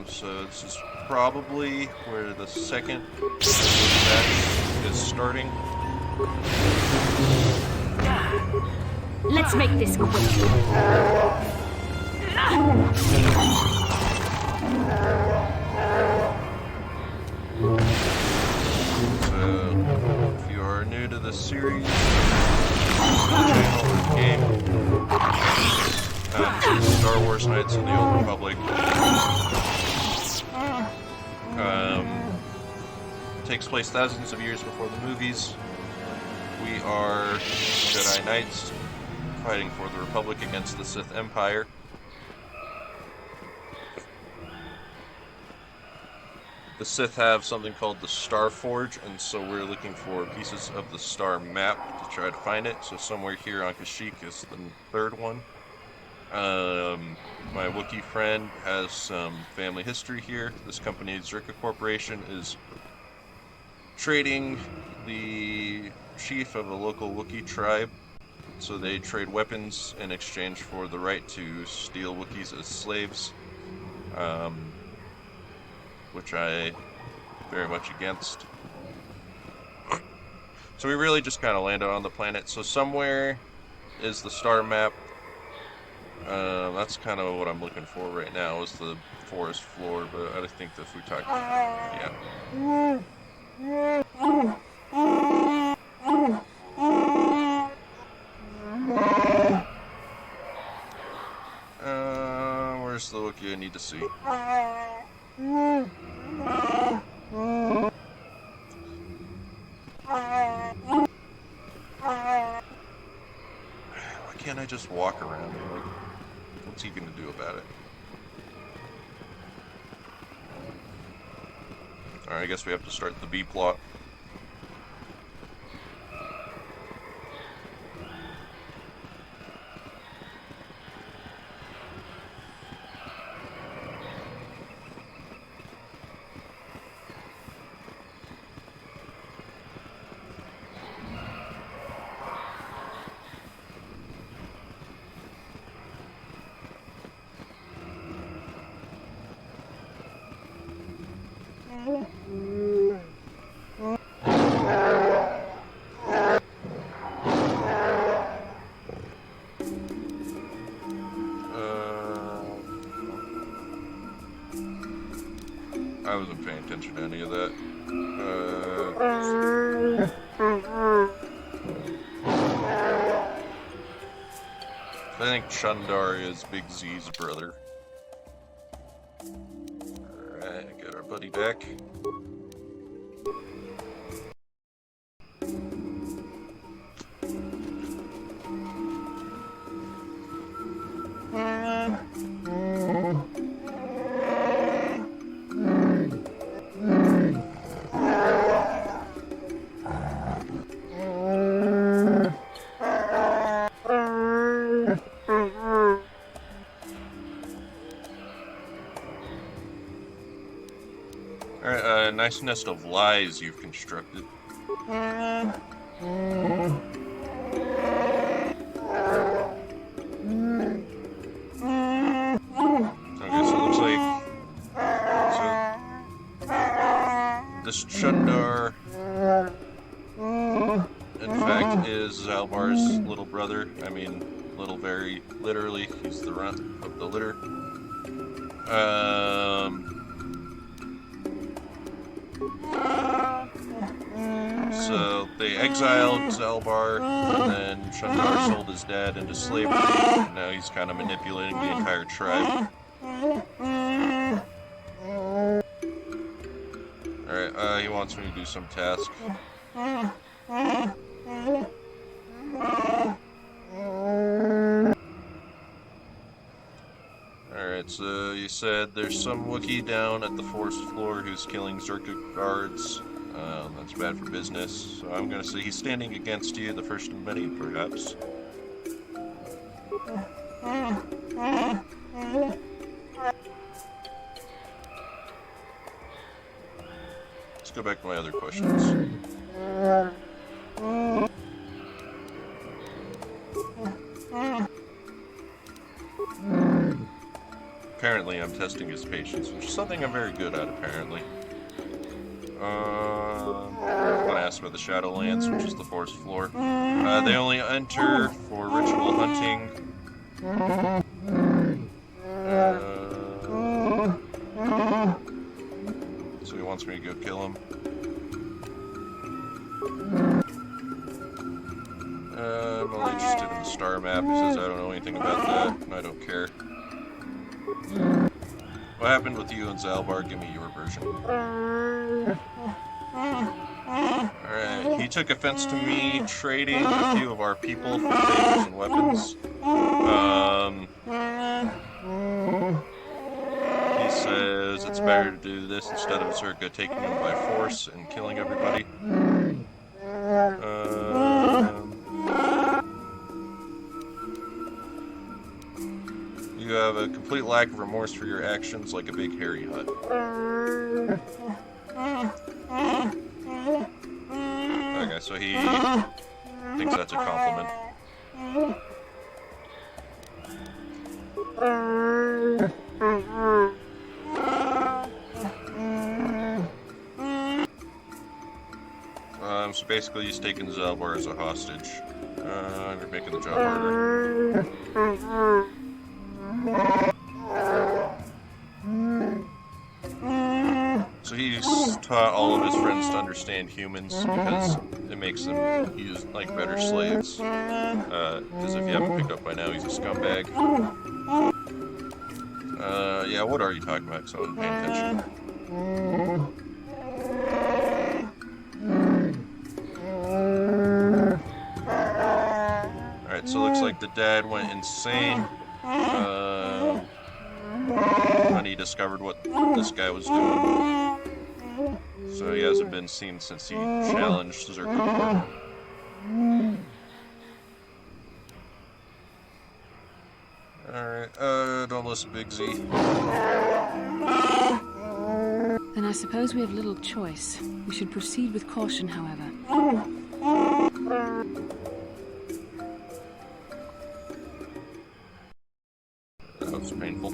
So this is probably where the second match is starting. Let's make this quick. So, if you are new to this series, channel or game, this is Star Wars Knights of the Old Republic. Takes place thousands of years before the movies. We are Jedi Knights fighting for the Republic against the Sith Empire. The Sith have something called the Star Forge, and so we're looking for pieces of the star map to try to find it. So somewhere here on Kashyyyk is the third one. My Wookiee friend has some family history here. This company, Zerka Corporation, is trading the chief of a local Wookiee tribe. So they trade weapons in exchange for the right to steal Wookiees as slaves. Which I very much against. So we really just kind of landed on the planet. So somewhere is the star map. That's kind of what I'm looking for right now, is the forest floor, but I think the Futaki... yeah. Where's the Wookiee I need to see? Why can't I just walk around? Like, what's he gonna do about it? Alright, I guess we have to start the B plot. I wasn't paying attention to any of that. I think Chundar is Big Z's brother. Alright, get our buddy back. Alright, nice nest of lies you've constructed. Okay, so it looks like... So, this Chundar, in fact, is Zalbar's little brother. I mean, little very literally. He's the runt of the litter. So they exiled Zalbar, and then Chundar sold his dad into slavery, and now he's kind of manipulating the entire tribe. Alright, he wants me to do some task. Alright, so you said there's some Wookiee down at the forest floor who's killing Zerka guards. That's bad for business, so I'm gonna say he's standing against you, the first of many, perhaps. Let's go back to my other questions. Apparently currently I'm testing his patience, which is something I'm very good at, apparently. I'm gonna ask about the Shadowlands, which is the forest floor. They only enter for ritual hunting. So he wants me to go kill him. I'm only interested in the star map. He says I don't know anything about that, and I don't care. What happened with you and Zalbar? Give me your version. Alright, he took offense to me trading a few of our people for favors and weapons. He says it's better to do this instead of Zerka taking him by force and killing everybody. You have a complete lack of remorse for your actions, like a big hairy hut. Okay, so he thinks that's a compliment. So basically he's taking Zalbar as a hostage. You're making the job harder. So he's taught all of his friends to understand humans because it makes them use like better slaves. Because if you haven't picked up by now, he's a scumbag. Yeah, what are you talking about? Because I wasn't paying attention. Alright, so it looks like the dad went insane. When he discovered what this guy was doing. So he hasn't been seen since he challenged Zerka. Alright, don't listen, Big Z. Then I suppose we have little choice. We should proceed with caution, however. That was painful.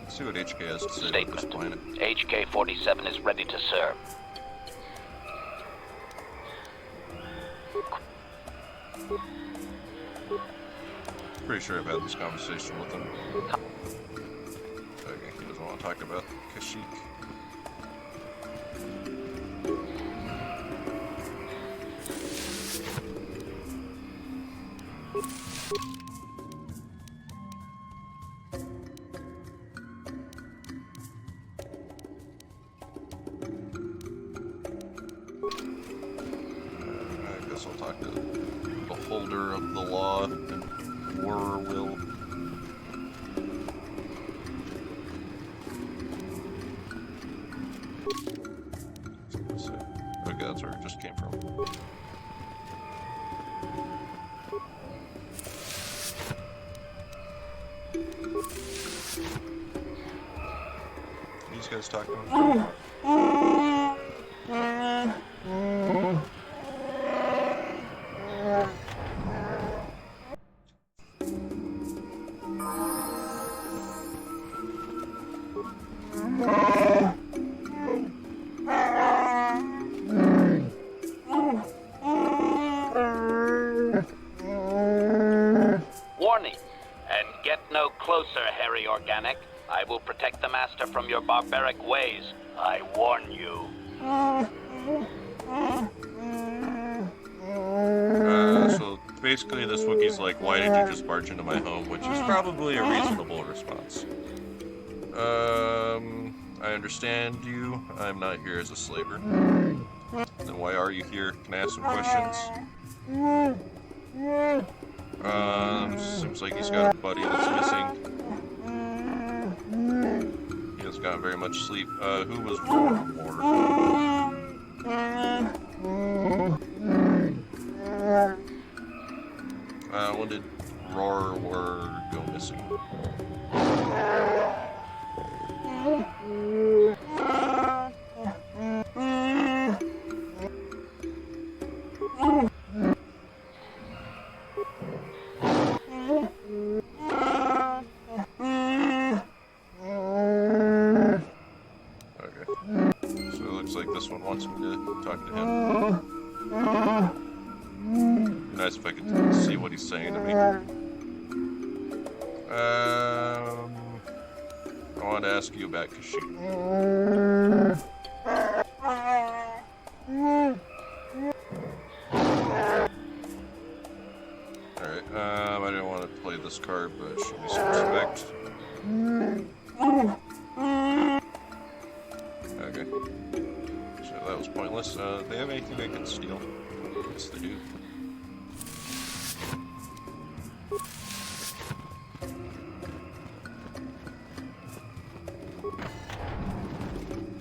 Let's see what HK has to say about this planet. HK-47 is ready to serve. Pretty sure I've had this conversation with him. Okay, he doesn't want to talk about Kashyyyk. I guess I'll talk to the holder of the law and War will. Okay, that's where it just came from. These guys talking to him? Warning, and get no closer, hairy organic. I will protect the master from your barbaric ways. I warn you. So basically this Wookiee's like, why did you just barge into my home? Which is probably a reasonable response. I understand you. I'm not here as a slaver. Then why are you here? Can I ask some questions? Seems like he's got a buddy that's missing. He hasn't gotten very much sleep. Who was Roar? When did Roar go missing? nice if I could see what he's saying to me. I wanted to ask you about Kashyyyk. Alright, I didn't want to play this card, but show me some respect. Okay. So that was pointless. They have anything they can steal? Yes, they do.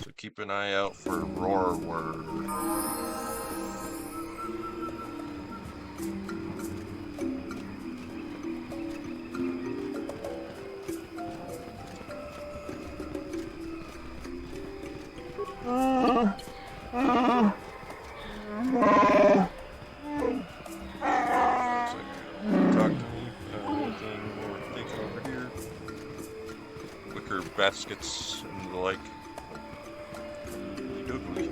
So keep an eye out for Roar Word. Baskets and the like. Doodly.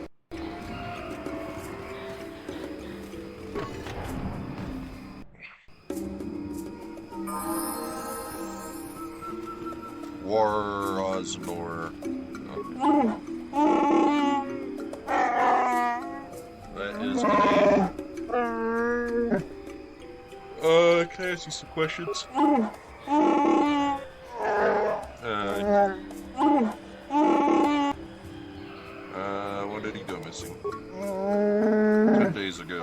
War Osnor. That is my name. Can I ask you some questions? When did he go missing? 10 days ago.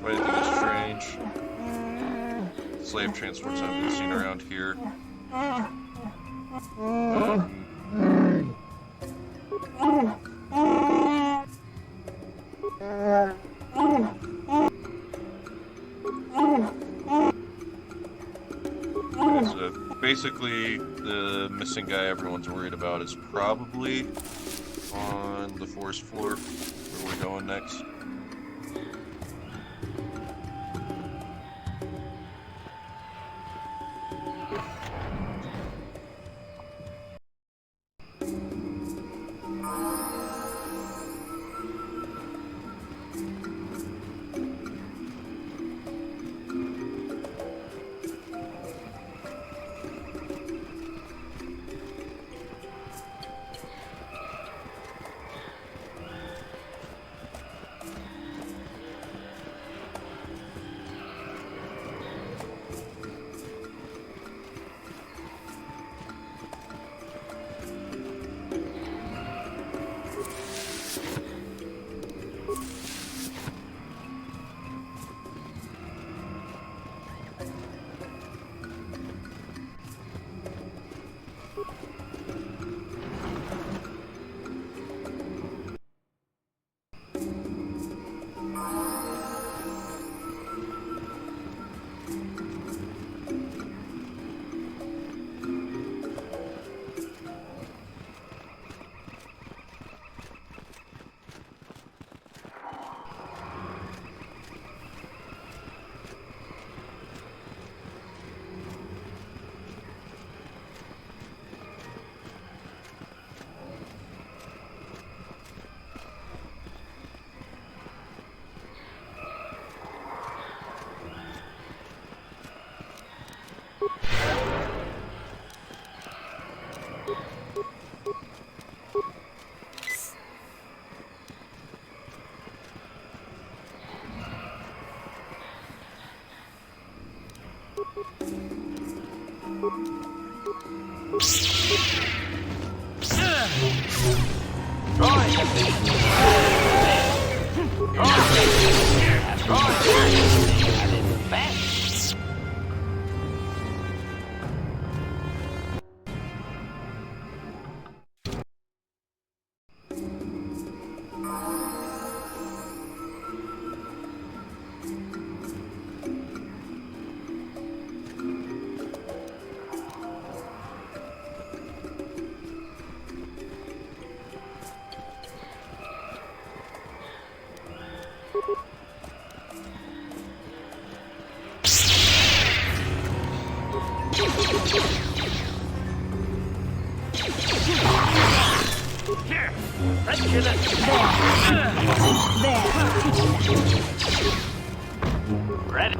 Anything is strange? Slave transports haven't been seen around here. Basically, the missing guy everyone's worried about is probably on the forest floor, where we're going next. Ready?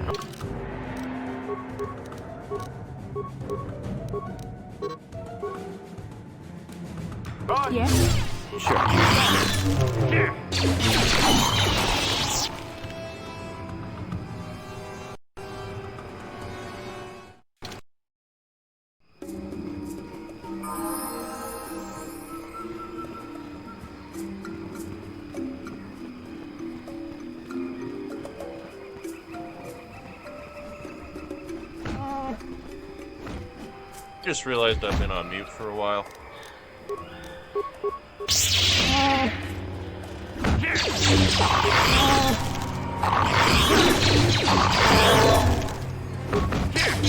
Yes? Just realized I've been on mute for a while.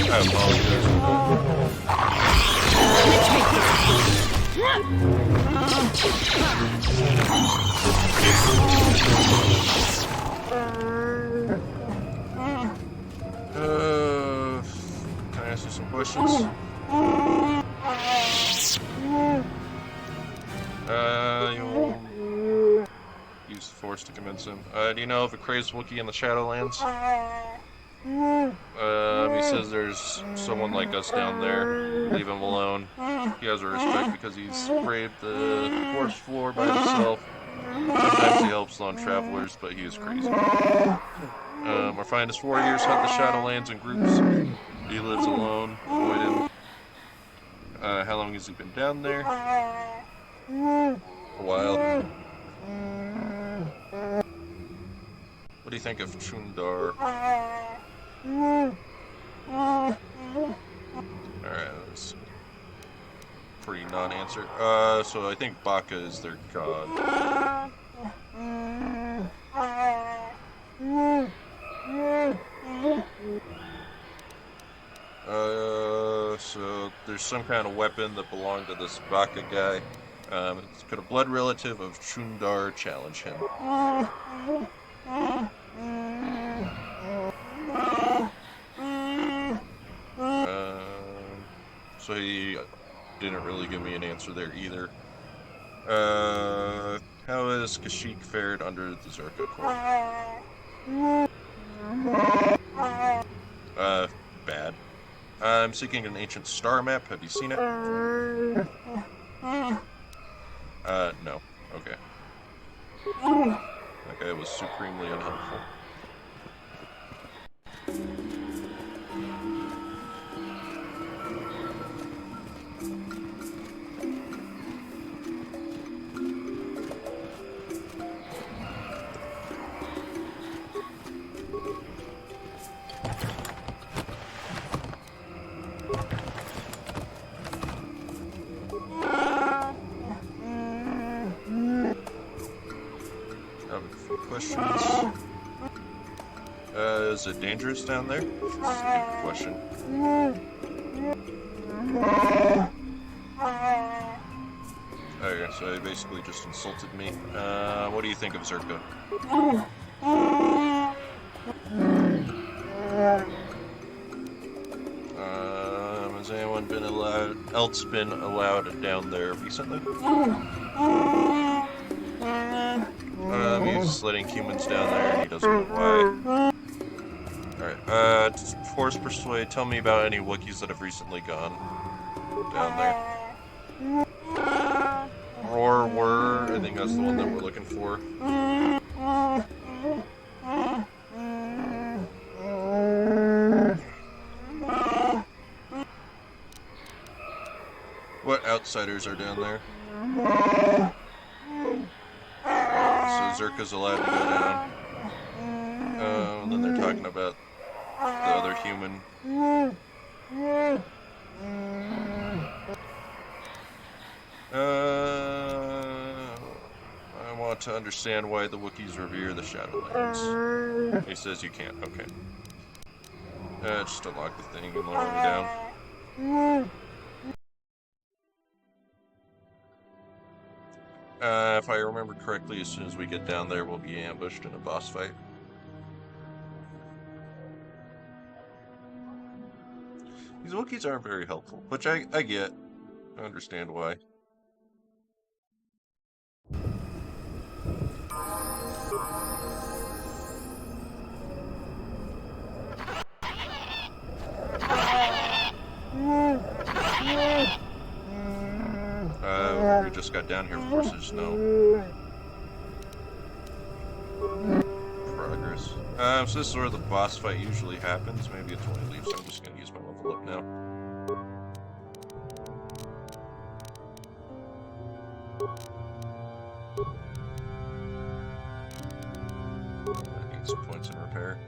I can I ask you some questions? You'll use the Force to convince him. Do you know of a crazed Wookiee in the Shadowlands? He says there's someone like us down there. Leave him alone. He has our respect because he's braved the Force floor by himself. Sometimes he helps lone travelers, but he is crazy. Our finest warriors hunt the Shadowlands in groups. He lives alone. Avoid him. How long has he been down there? A while. What do you think of Chundar? Alright, that's a pretty non-answer. So I think Baka is their god. So there's some kind of weapon that belonged to this Baka guy. Could a blood relative of Chundar challenge him? So he didn't really give me an answer there either. How has Kashyyyk fared under the Zerka Corps? Bad. I'm seeking an ancient star map. Have you seen it? No. Okay. That guy was supremely unhelpful. Questions? Is it dangerous down there? That's a good question. Okay, so he basically just insulted me. What do you think of Zerka? Has anyone else been allowed down there recently? He's letting humans down there and he doesn't know why. Alright, Force Persuade, tell me about any Wookiees that have recently gone down there. Or were, I think that's the one that we're looking for. What outsiders are down there? So Zerka's allowed to go down. And then they're talking about the other human. I want to understand why the Wookiees revere the Shadowlands. He says you can't. Okay. Just unlock the thing and lower me down. If I remember correctly, as soon as we get down there, we'll be ambushed in a boss fight. These Wookiees aren't very helpful, which I get. I understand why. just got down here, of course, there's no progress. So this is where the boss fight usually happens. Maybe it's when I leave, so I'm just gonna use my level up now. I need some points in repair,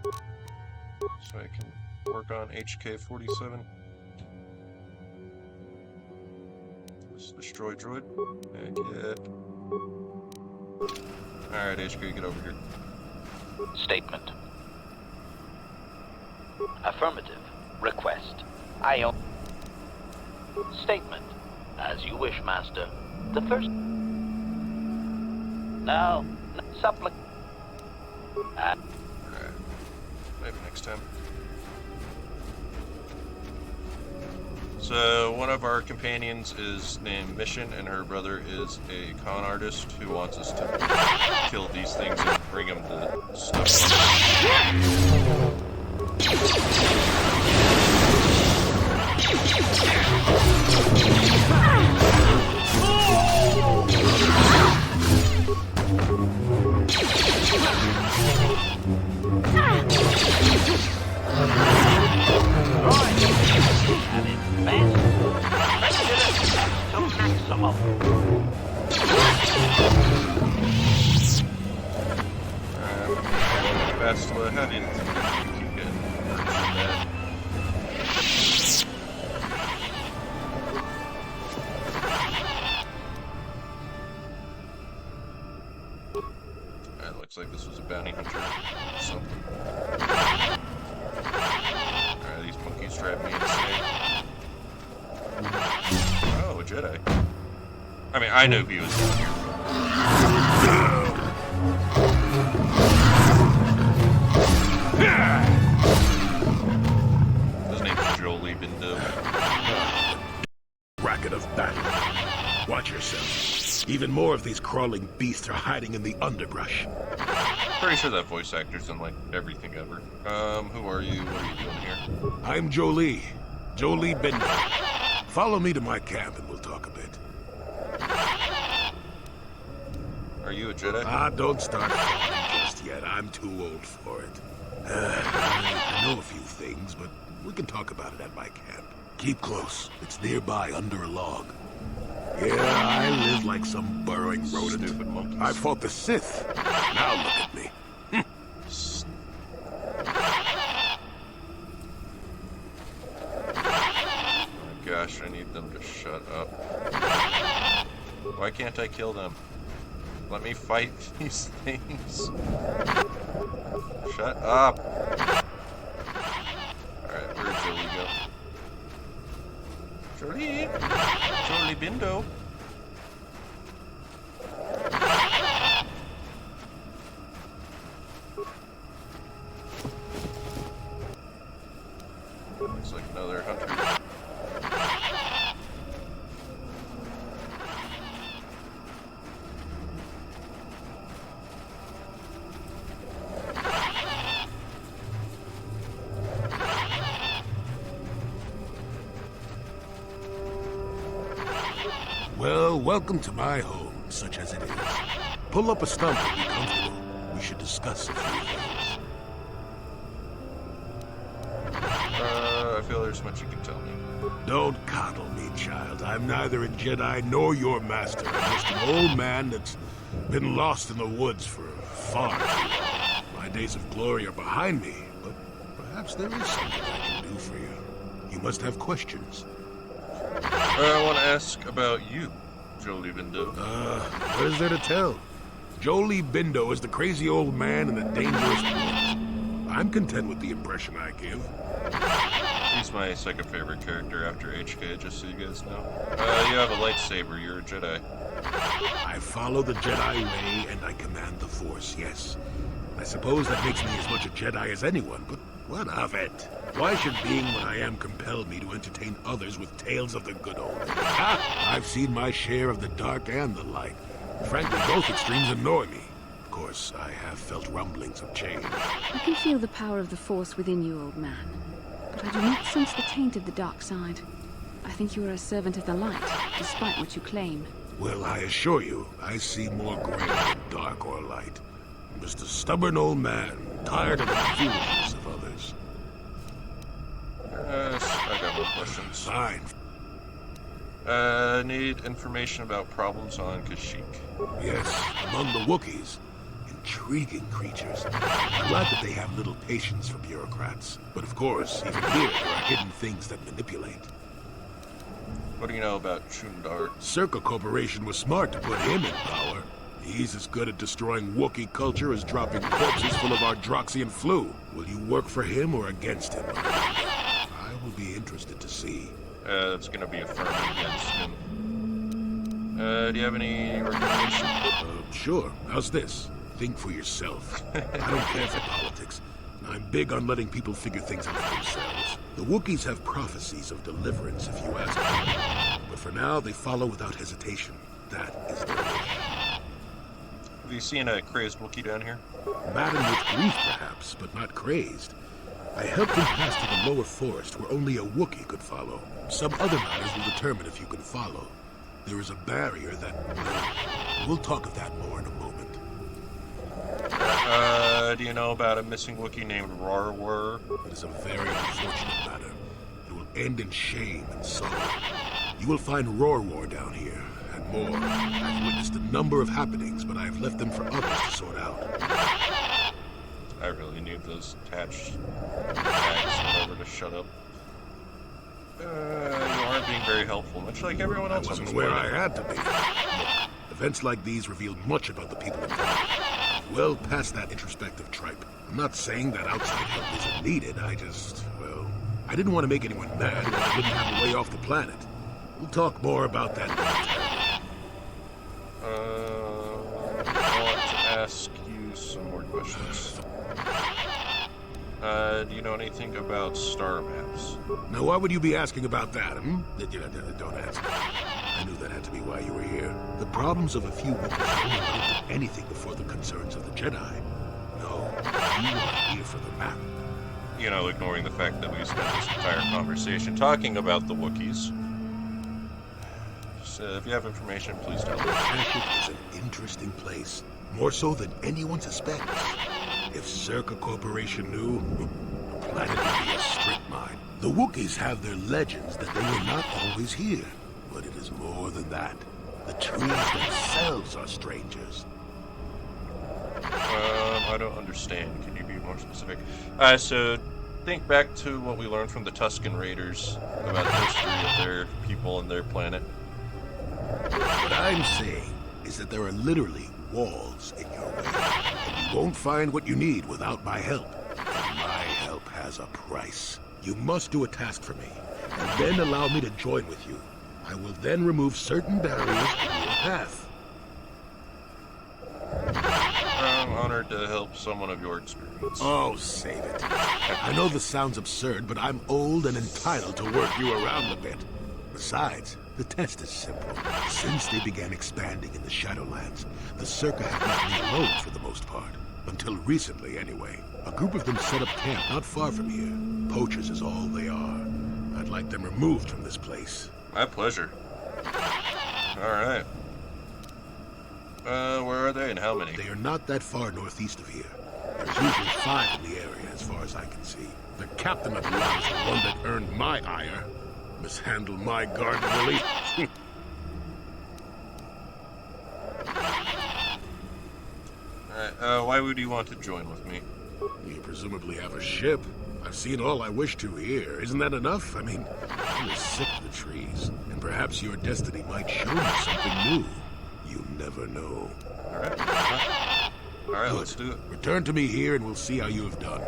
so I can work on HK-47. Let's destroy droid. Heck yeah. Alright, HK, get over here. Statement. Affirmative. Request. Statement. As you wish, Master. The first... No. Supplic... Alright. Maybe next time. So, one of our companions is named Mission, and her brother is a con artist who wants us to kill these things and bring them to stuff. Fast to ahead in. Keep getting bad. Alright, looks like this was a bounty hunter or something. Alright, these monkeys drive me insane. Oh, a Jedi. I mean, I knew he was down here. His name's Jolee, bindo. Racket of battle. Watch yourself. Even more of these crawling beasts are hiding in the underbrush. Pretty sure that voice actor's done like everything ever. Who are you? What are you doing here? I'm jolee. Jolee Bindo. Follow me to my camp and we'll talk a bit. Are you a Jedi? Ah, don't start talking just yet. I'm too old for it. I know a few things, but we can talk about it at my camp. Keep close. It's nearby under a log. Yeah, I live like some burrowing rodent. Stupid monkeys. I fought the Sith. Now look at me. Oh gosh, I need them to shut up. Why can't I kill them? Let me fight these things. Shut up. Alright, where'd Jolee go? Jolee? Jolee bindo. Looks like another hunter. Well, welcome to my home, such as it is. Pull up a stump and be comfortable. We should discuss a few things. I feel there's much you can tell me. Don't coddle me, child. I'm neither a Jedi nor your master. I'm just an old man that's been lost in the woods for far too long. My days of glory are behind me, but perhaps there is something I can do for you. You must have questions. I want to ask about you, Jolee bindo. What is there to tell? Jolee Bindo is the crazy old man in the dangerous woods. I'm content with the impression I give. He's my second favorite character after HK, just so you guys know. You have a lightsaber, you're a Jedi. I follow the Jedi way and I command the Force, yes. I suppose that makes me as much a Jedi as anyone, but what of it? Why should being what I am compel me to entertain others with tales of the good old days? I've seen my share of the dark and the light. Frankly, both extremes annoy me. Of course, I have felt rumblings of change. I can feel the power of the Force within you, old man. But I do not sense the taint of the dark side. I think you are a servant of the light, despite what you claim. Well, I assure you, I see more gray than dark or light. I'm just a stubborn old man, tired of the foolishness of others. I got more questions. Fine. Need information about problems on Kashyyyk. Yes, among the Wookiees. Intriguing creatures. I'm glad that they have little patience for bureaucrats. But of course, even here, there are hidden things that manipulate. What do you know about Chundar? Circa Corporation was smart to put him in power. He's as good at destroying Wookiee culture as dropping corpses full of Ardroxian flu. Will you work for him or against him? I will be interested to see. It's gonna be a firm against him. Do you have any organization? Sure. How's this? Think for yourself. I don't care for politics. I'm big on letting people figure things out for themselves. The Wookiees have prophecies of deliverance, if you ask me. But for now, they follow without hesitation. That is their wish. Have you seen a crazed Wookiee down here? Maddened with grief, perhaps, but not crazed. I helped him pass to the lower forest where only a Wookiee could follow. Some other matters will determine if you can follow. There is a barrier that... well, we'll talk of that more in a moment. Do you know about a missing Wookiee named Rarwar? It is a very unfortunate matter. It will end in shame and sorrow. You will find Rarwar down here, and more. I've witnessed a number of happenings, but I have left them for others to sort out. I really need those attached tags, whatever, to shut up. You aren't being very helpful, much like everyone else. I wasn't where I had to be. Look, events like these reveal much about the people involved. Well past that introspective tripe. I'm not saying that outside help isn't needed, I I didn't want to make anyone mad when I didn't have a way off the planet. We'll talk more about that later. I want to ask you some more questions. Do you know anything about star maps? Now, why would you be asking about that, Don't answer. I knew that had to be why you were here. The problems of a few Wookiees don't amount to anything before the concerns of the Jedi. No, you are here for the map. You know, ignoring the fact that we spent this entire conversation talking about the Wookiees. So if you have information, please tell me. Kashyyyk is an interesting place, more so than anyone suspects. If Circa Corporation knew, the planet would be a strip mine. The Wookiees have their legends that they were not always here. But it is more than that. The trees themselves are strangers. I don't understand. Can you be more specific? So think back to what we learned from the Tusken Raiders about the history of their people and their planet. What I'm saying is that there are literally walls in your way, and you won't find what you need without my help. And my help has a price. You must do a task for me, and then allow me to join with you. I will then remove certain barriers in your path. I'm honored to help someone of your experience. Oh, save it. I know this sounds absurd, but I'm old and entitled to work you around a bit. Besides, the test is simple. Since they began expanding in the Shadowlands, the Circa have left me alone for the most part. Until recently, anyway. A group of them set up camp not far from here. Poachers is all they are. I'd like them removed from this place. My pleasure. Alright. Where are they and how many? They are not that far northeast of here. There's usually 5 in the area as far as I can see. The captain of the lot is the one that earned my ire. Mishandled my guard, Willie. Alright, why would you want to join with me? You presumably have a ship. I've seen all I wish to here. Isn't that enough? I mean, I'm as sick of the trees. And perhaps your destiny might show me something new. You never know. Alright. Alright, let's do it. Return to me here and we'll see how you have done.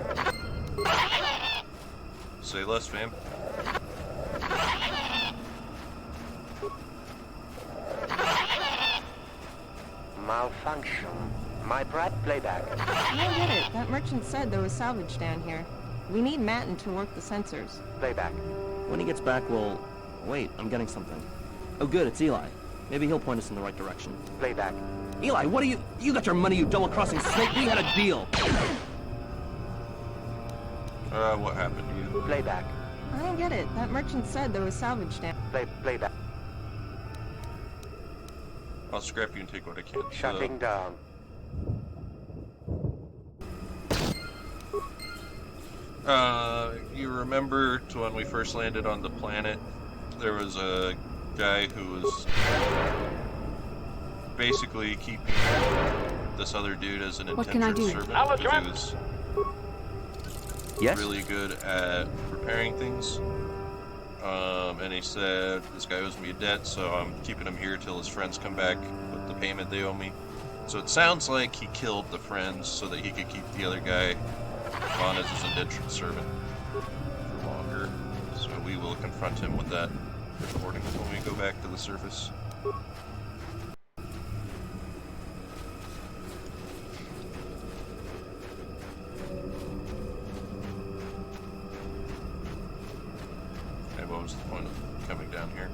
Say less, fam. Malfunction. My bright playback. I don't get it. That merchant said there was salvage down here. We need Matten to work the sensors. Playback. When he gets back, we'll... Wait, I'm getting something. Oh good, it's Eli. Maybe he'll point us in the right direction. Playback. Eli, what are you... You got your money, you double-crossing snake! We had a deal! What happened to you? Playback. I don't get it. That merchant said there was salvage down. Playback. I'll scrap you and take what I can. Shutting down. You remember to when we first landed on the planet, there was a guy who was basically keeping this other dude as an What can I indentured do? servant because he was Yes? really good at repairing things. And he said, this guy owes me a debt, so I'm keeping him here till his friends come back with the payment they owe me. So it sounds like he killed the friends so that he could keep the other guy on as his indentured servant for longer. So we will confront him with that recording when we go back to the surface. And what was the point of coming down here?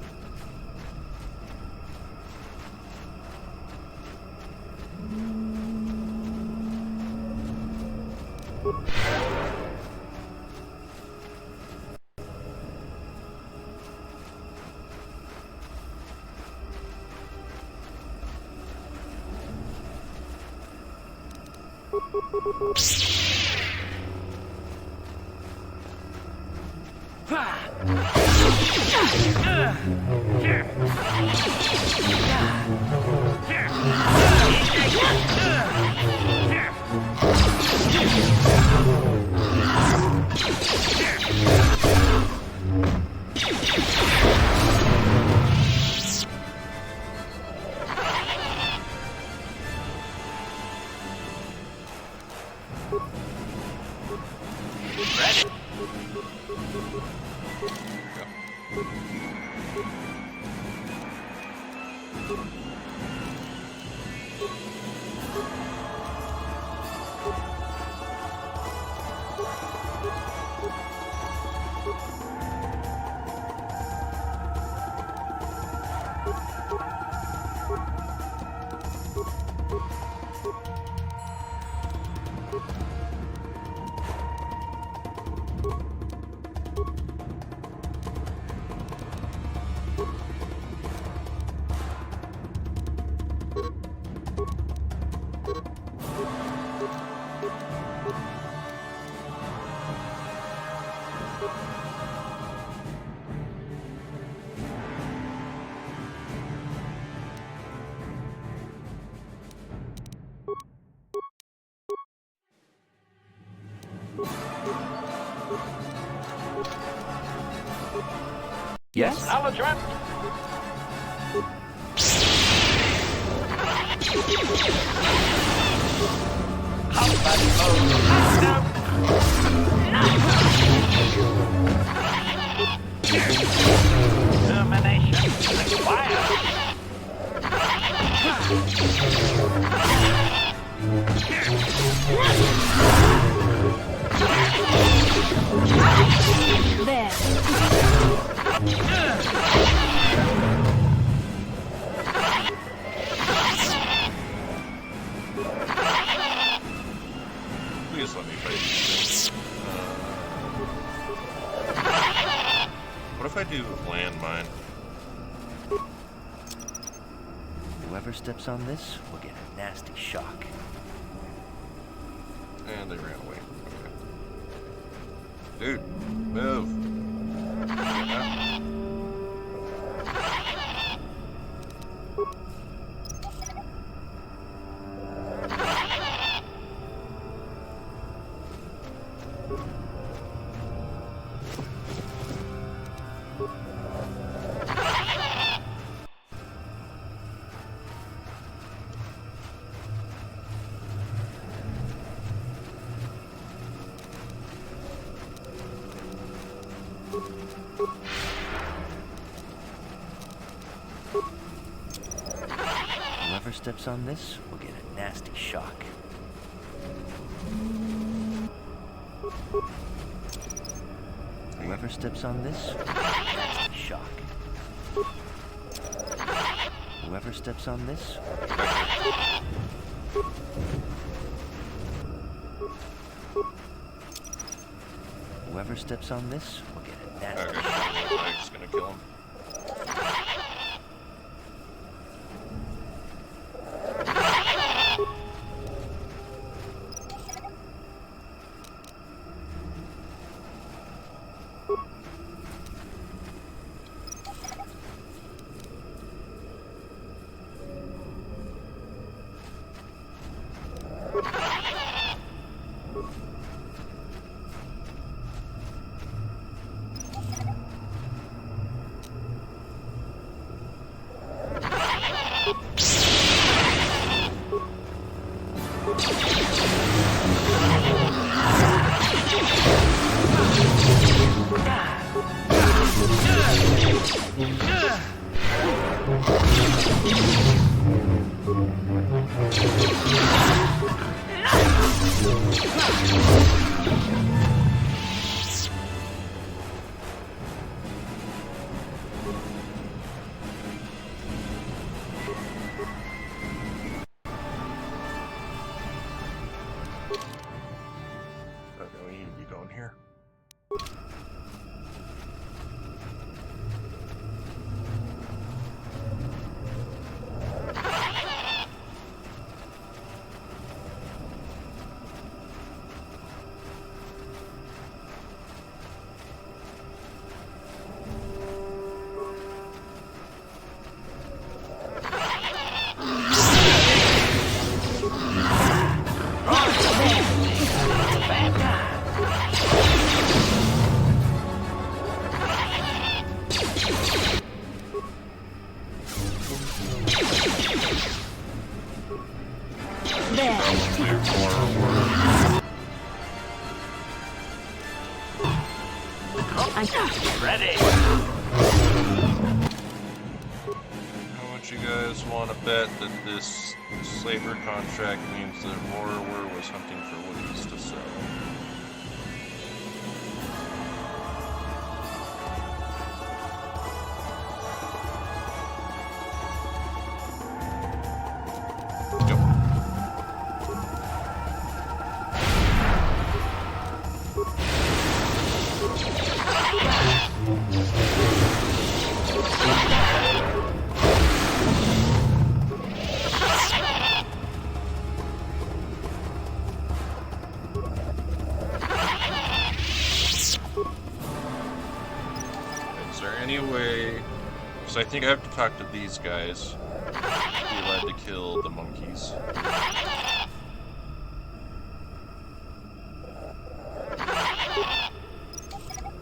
Yes? Acknowledgement. Combat mode active. Termination required. There. Please let me fight these things. What if I do landmine? Whoever steps on this will get a nasty shock. And they ran away. Okay. Dude, move. Yeah. Whoever steps on this will get a nasty shock. Whoever steps on this will get a nasty shock. Whoever steps on this will get Whoever steps on this will get a That's Okay, the shot. I'm just gonna kill him. Okay, we need to be going here. Ready. How much you guys want to bet that this slaver contract means that Morrower was hunting for Wookiees to sell? Go. Is there any way? So I think I have to talk to these guys to be allowed to kill the monkeys.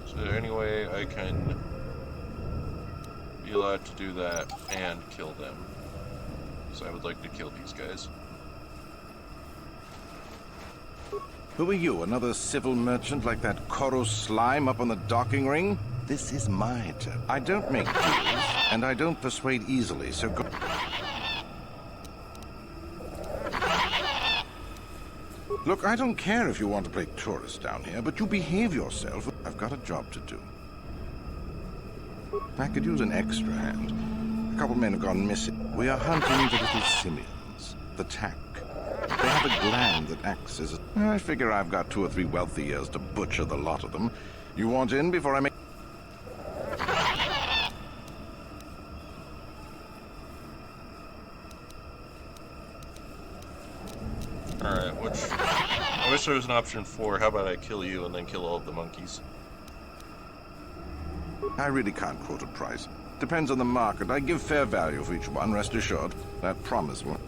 Is there any way I can be allowed to do that and kill them? So I would like to kill these guys. Who are you, another civil merchant like that Koro slime up on the docking ring? This is my turn. I don't make deals, and I don't persuade easily, so go... Look, I don't care if you want to play tourist down here, but you behave yourself. I've got a job to do. I could use an extra hand. A couple men have gone missing. We are hunting the little simians, the tack. They have a gland that acts as a... I figure I've got 2 or 3 wealthy years to butcher the lot of them. You want in before I make... Alright, I wish there was an option 4. How about I kill you and then kill all of the monkeys? I really can't quote a price. Depends on the market. I give fair value for each one, rest assured. That promise one.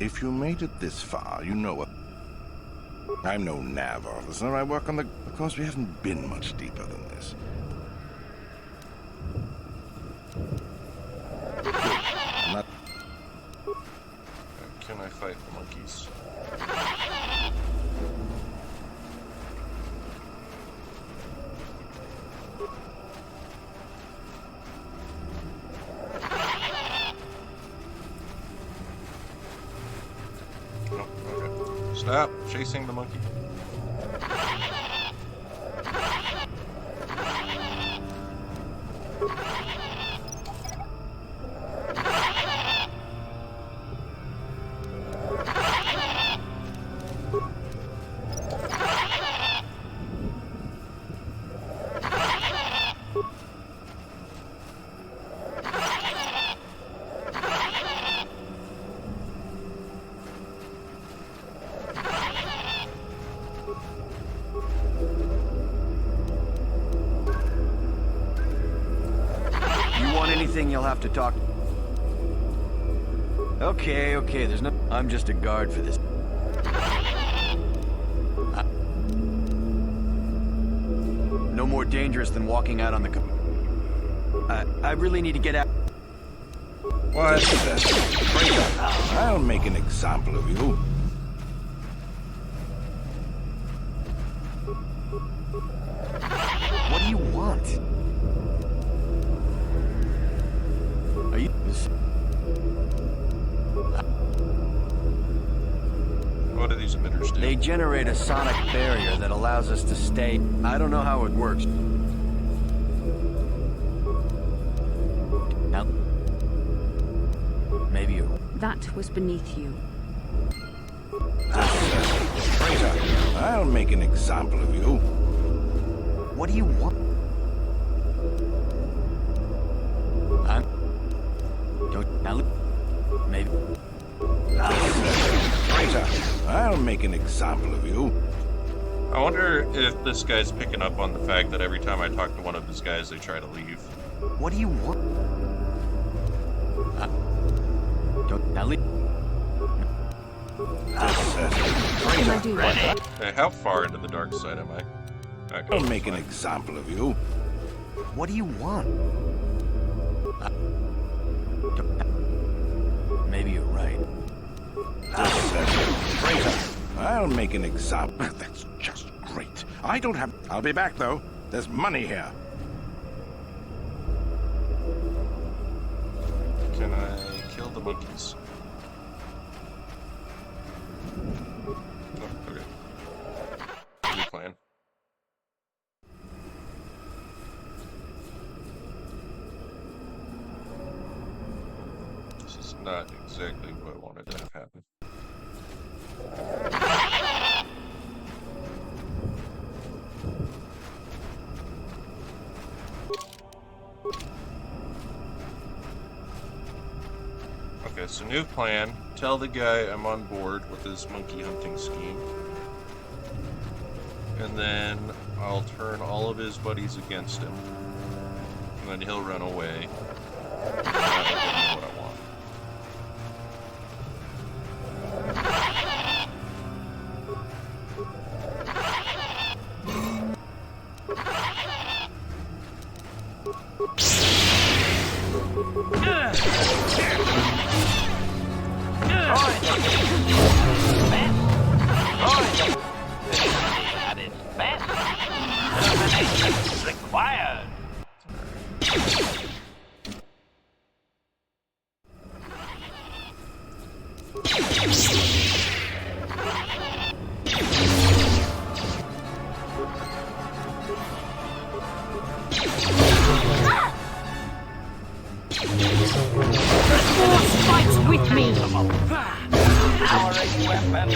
If you made it this far, you know what... I'm no nav officer. I work on the... Of course, we haven't been much deeper than this. I'm not... Can I fight the monkeys? Oh, okay. Stop chasing the monkey. anything, you'll have to talk. Okay, there's no... I'm just a guard for this. No more dangerous than walking out on the... I really need to get out. What? I'll make an example of you. What do you want? Are you... What do these emitters do? They generate a sonic barrier that allows us to stay... I don't know how it works. Now... Maybe you... That was beneath you. Traitor, I'll make an example of you. What do you want? Don't... Now... Maybe... Traitor, I'll make an example of you. I wonder if this guy's picking up on the fact that every time I talk to one of his guys, they try to leave. What do you want? Don't... Now leave... What can I do? Hey, how far into the dark side am I? Okay, I'll make an example of you. What do you want? Maybe you're right. Traitor, I'll make an example. That's just great. I don't have... I'll be back, though. There's money here. Can I kill the monkeys? Oh, okay. New plan. This is not exactly what I wanted to have happen. Okay, so new plan. Tell the guy I'm on board with his monkey hunting scheme. And then I'll turn all of his buddies against him. And then he'll run away. And that will give me what I want. At its best. Termination required. Force fights with me! Powering weapon.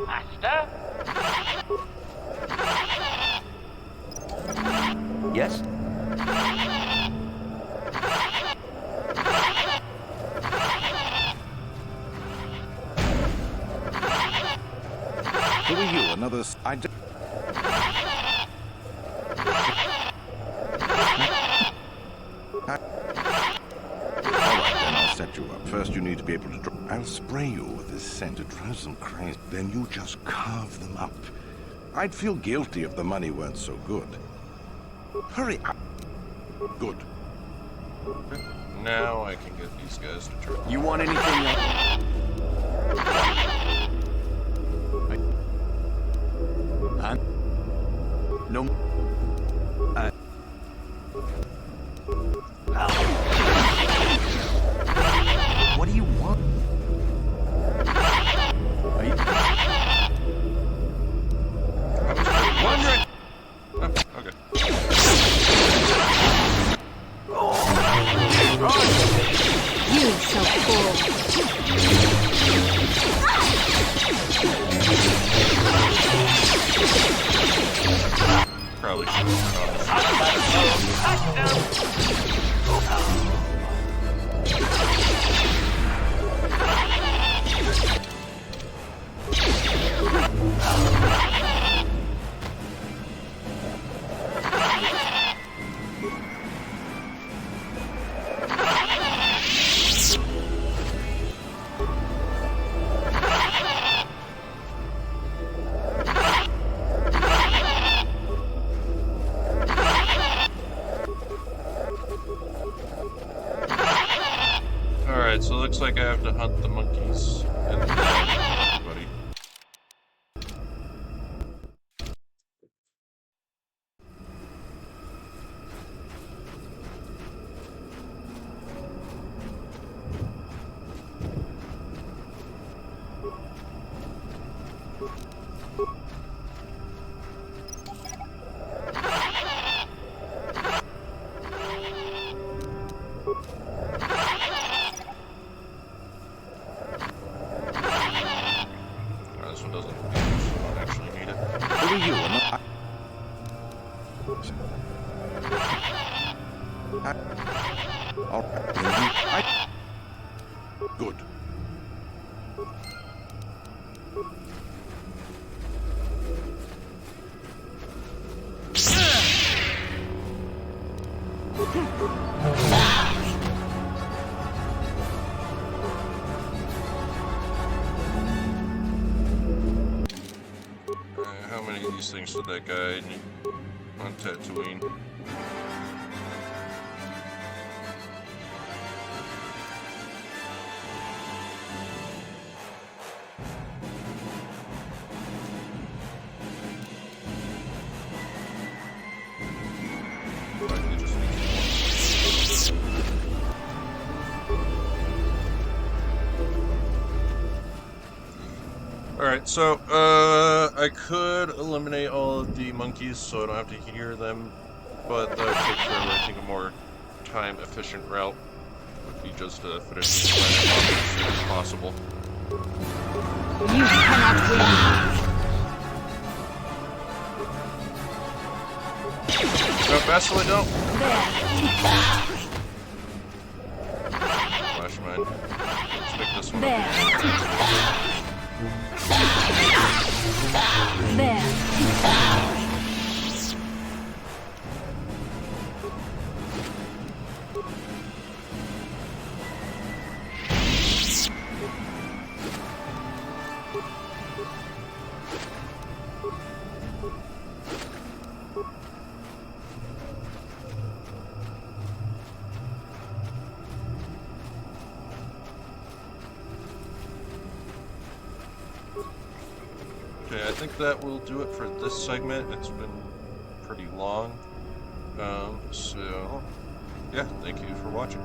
Master? Yes? Who are you? Another... I d Alright, then I'll set you up. First, you need to be able to draw... I'll spray you with this scent. It drives them crazy. Then you just carve them up. I'd feel guilty if the money weren't so good. Hurry up. Good. Now I can get these guys to turn. You want anything else? No. What do you want? Are you... Wondering. Oh, okay. probably should have Alright, so it looks like I have to hunt the monkeys and then everybody. This one doesn't actually need it. Who are you? Good. How many of these things did that guy need on Tatooine? Alright, so, I could eliminate all of the monkeys so I don't have to hear them, but that would take forever. I think a more time-efficient route would be just to finish the planet off as soon as possible. You cannot win. Go faster, don't. Flash mine. Let's pick this one up. There. Okay, I think that will do it for this segment. It's been pretty long. So, yeah, thank you for watching.